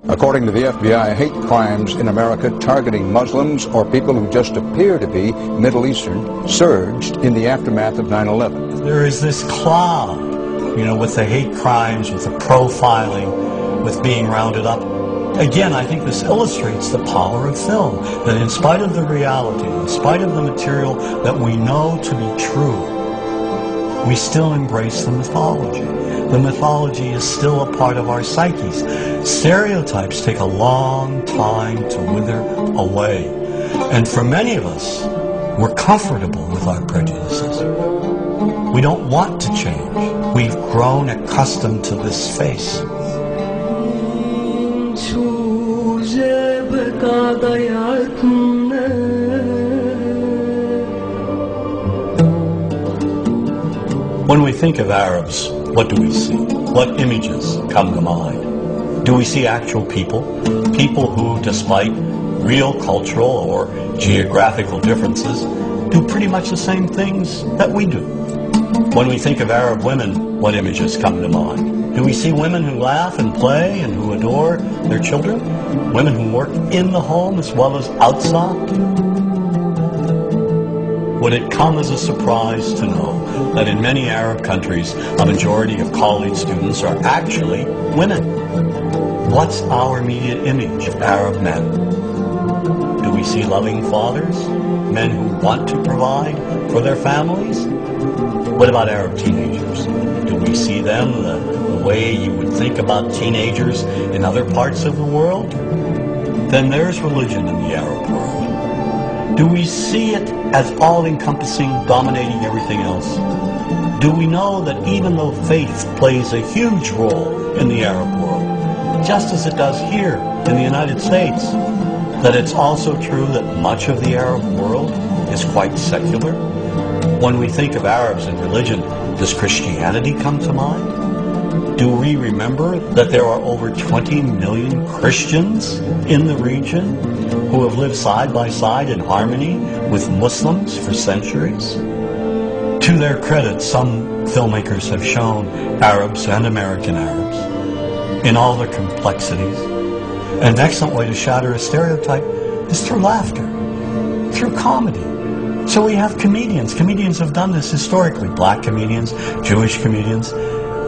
According to the FBI, hate crimes in America targeting Muslims or people who just appear to be Middle Eastern surged in the aftermath of 9/11. There is this cloud, with the hate crimes, with the profiling, with being rounded up. Again, I think this illustrates the power of film, that in spite of the reality, in spite of the material that we know to be true, we still embrace the mythology. The mythology is still a part of our psyches. Stereotypes take a long time to wither away. And for many of us, we're comfortable with our prejudices. We don't want to change. We've grown accustomed to this face. When we think of Arabs, what do we see? What images come to mind? Do we see actual people? People who, despite real cultural or geographical differences, do pretty much the same things that we do. When we think of Arab women, what images come to mind? Do we see women who laugh and play and who adore their children? Women who work in the home as well as outside? Would it come as a surprise to know that in many Arab countries, a majority of college students are actually women? What's our immediate image of Arab men? Do we see loving fathers? Men who want to provide for their families? What about Arab teenagers? Do we see them the way you would think about teenagers in other parts of the world? Then there's religion in the Arab world. Do we see it as all-encompassing, dominating everything else? Do we know that even though faith plays a huge role in the Arab world, just as it does here in the United States, that it's also true that much of the Arab world is quite secular? When we think of Arabs and religion, does Christianity come to mind? Do we remember that there are over 20 million Christians in the region who have lived side by side in harmony with Muslims for centuries? To their credit, some filmmakers have shown Arabs and American Arabs in all their complexities. An excellent way to shatter a stereotype is through laughter, through comedy. So we have comedians. Comedians have done this historically. Black comedians, Jewish comedians.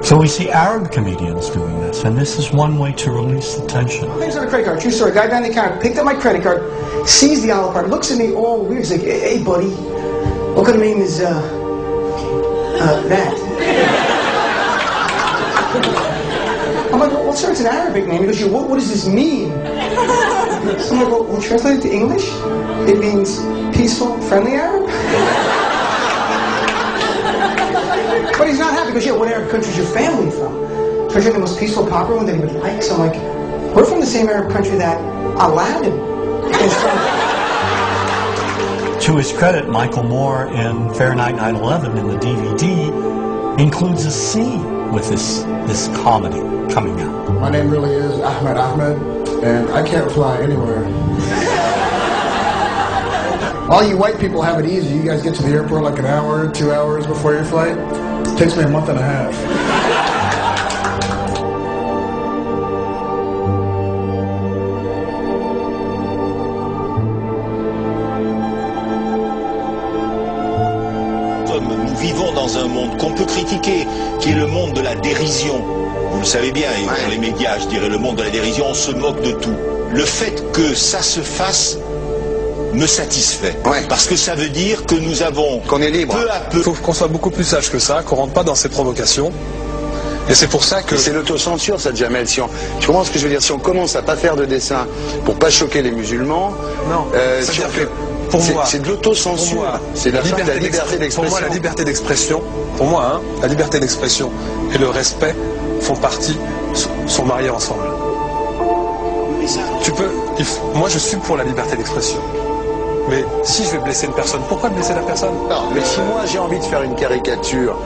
So we see Arab comedians doing this, and this is one way to release the tension. Things on a credit card, true story. Guy behind the counter picked up my credit card, sees the envelope card, looks at me all weird. He's like, "Hey, buddy, what kind of name is that?" I'm like, "Well, sir, it's an Arabic name." He goes, what does this mean?" So I'm like, "Well, translate it to English. It means peaceful, friendly Arab." But he's not happy because, "What Arab country is your family from?" So I tried the most peaceful, popular one that he would like. So I'm like, "We're from the same Arab country that Aladdin is from." To his credit, Michael Moore in Fahrenheit 9/11 in the DVD includes a scene with this comedy coming out. My name really is Ahmed, and I can't fly anywhere. All you white people have it easy. You guys get to the airport like an hour, 2 hours before your flight. It takes me a month and a half. Nous vivons dans un monde qu'on peut critiquer, qui est le monde de la dérision. Vous le savez bien, et dans les médias, je dirais le monde de la dérision, on se moque de tout. Le fait que ça se fasse me satisfait. Parce que ça veut dire que nous avons, qu'on est libre. Peu à peu... Il faut qu'on soit beaucoup plus sage que ça, qu'on rentre pas dans ces provocations. Et c'est pour ça que... C'est l'autocensure, ça, Jamel. Tu comprends ce que je veux dire? Si on commence à pas faire de dessin pour pas choquer les musulmans... Non, c'est de l'autocensure. C'est la fin de la liberté d'expression. Pour moi, la liberté d'expression, la liberté d'expression et le respect font partie, sont mariés ensemble. Moi, je suis pour la liberté d'expression. Mais si je vais blesser une personne, pourquoi blesser la personne? Non, mais si moi j'ai envie de faire une caricature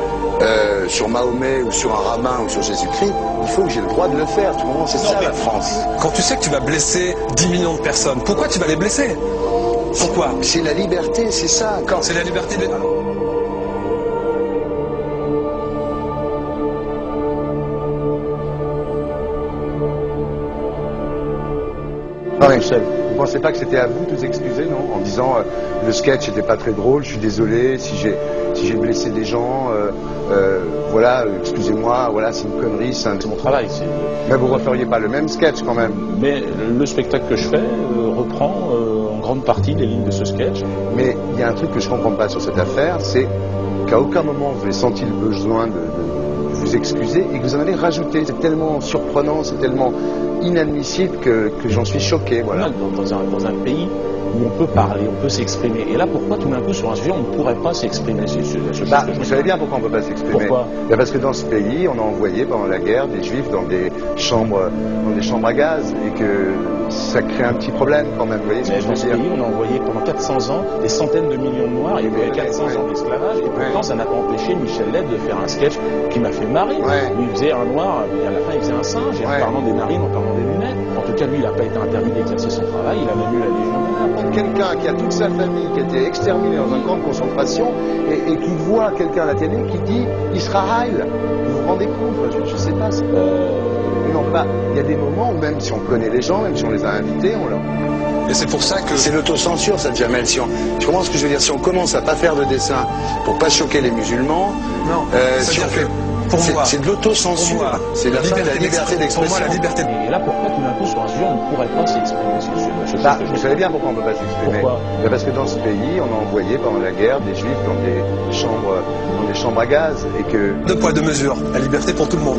sur Mahomet ou sur un rabbin ou sur Jésus-Christ, il faut que j'ai le droit de le faire. Tout le monde, c'est ça la France. Quand tu sais que tu vas blesser 10 millions de personnes, pourquoi tu vas les blesser? Pourquoi? C'est la liberté, c'est ça. C'est la liberté des... Non, mais vous ne pensez pas que c'était à vous de vous excuser, non? En disant le sketch n'était pas très drôle, je suis désolé si j'ai blessé des gens, voilà, excusez-moi, voilà, c'est une connerie, c'est mon travail. Mais vous ne referiez pas le même sketch quand même? Mais le spectacle que je fais reprend en grande partie les lignes de ce sketch. Mais il y a un truc que je ne comprends pas sur cette affaire, c'est qu'à aucun moment vous avez senti le besoin de vous excuser et que vous en avez rajouté. C'est tellement surprenant, c'est tellement inadmissible que j'en suis choqué. Voilà. Dans un pays où on peut parler, on peut s'exprimer. Et là, pourquoi tout d'un coup, sur un sujet, on ne pourrait pas s'exprimer vous savez bien pourquoi on ne peut pas s'exprimer. Pourquoi? Parce que dans ce pays, on a envoyé pendant la guerre des juifs dans des chambres à gaz et que ça crée un petit problème quand même. Vous voyez ce que je veux dire? Dans ce pays, on a envoyé pendant 400 ans des centaines de millions de Noirs. Il y avait 400 ans d'esclavage. Et pourtant, ça n'a pas empêché Michel Leb de faire un sketch qui m'a fait marrer. Où il faisait un noir, et à la fin, il faisait un singe. Et en parlant des narines, en parlant des lunettes. En tout cas, lui, il n'a pas été interdit d'exercer son travail. Il a même eu la Légion d'honneur. Quelqu'un qui a toute sa famille qui a été exterminée dans un camp de concentration et qui voit quelqu'un à la télé qui dit Israël, vous vous rendez compte? Je ne sais pas. Non, pas. Il y a des moments où même si on connaît les gens, même si on les a invités, on leur... Et c'est pour ça que... C'est l'autocensure, ça, Jamel. Tu comprends ce que je veux dire? Si on commence à pas faire de dessin pour pas choquer les musulmans... Non, si on fait... C'est de l'autocensure. C'est la liberté d'expression. Pour moi, la liberté. Et là, pourquoi tout d'un coup, sur un sujet, on ne pourrait pas s'exprimer? Vous savez bien pourquoi on ne peut pas s'exprimer. Pourquoi? Parce que dans ce pays, on a envoyé pendant la guerre des juifs dans des chambres à gaz et que... Deux poids, deux mesures. La liberté pour tout le monde.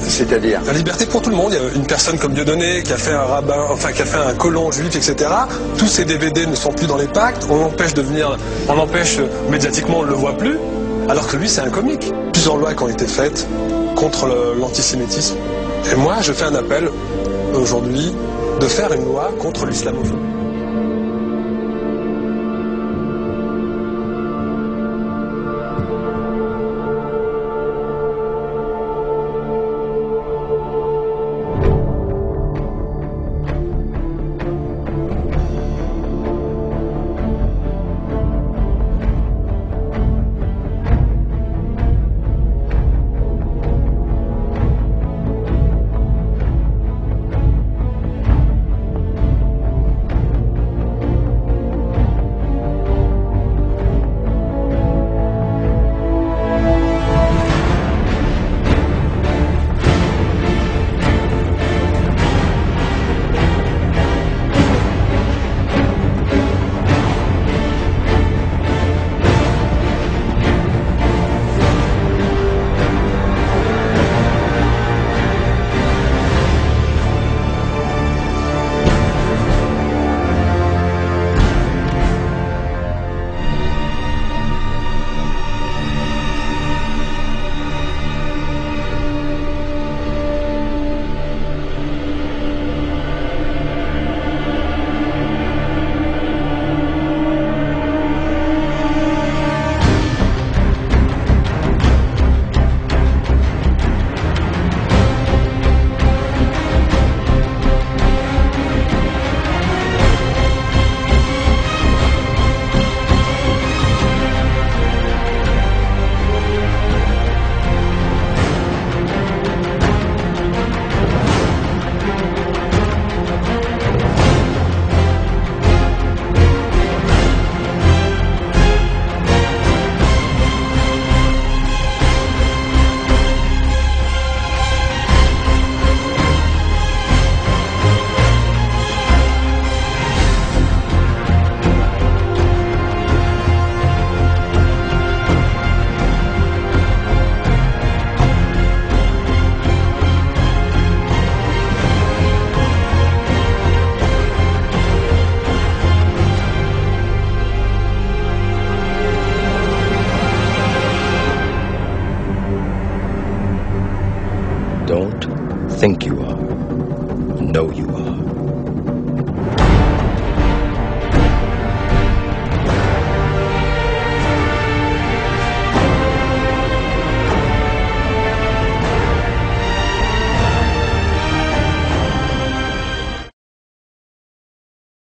C'est-à-dire? La liberté pour tout le monde. Il y a une personne comme Dieudonné qui a fait un rabbin, enfin qui a fait un colon juif, etc. Tous ces DVD ne sont plus dans les pactes. On empêche médiatiquement, on ne le voit plus. Alors que lui, c'est un comique. Plusieurs lois qui ont été faites contre l'antisémitisme. Et moi, je fais un appel aujourd'hui de faire une loi contre l'islamophobie. Don't think you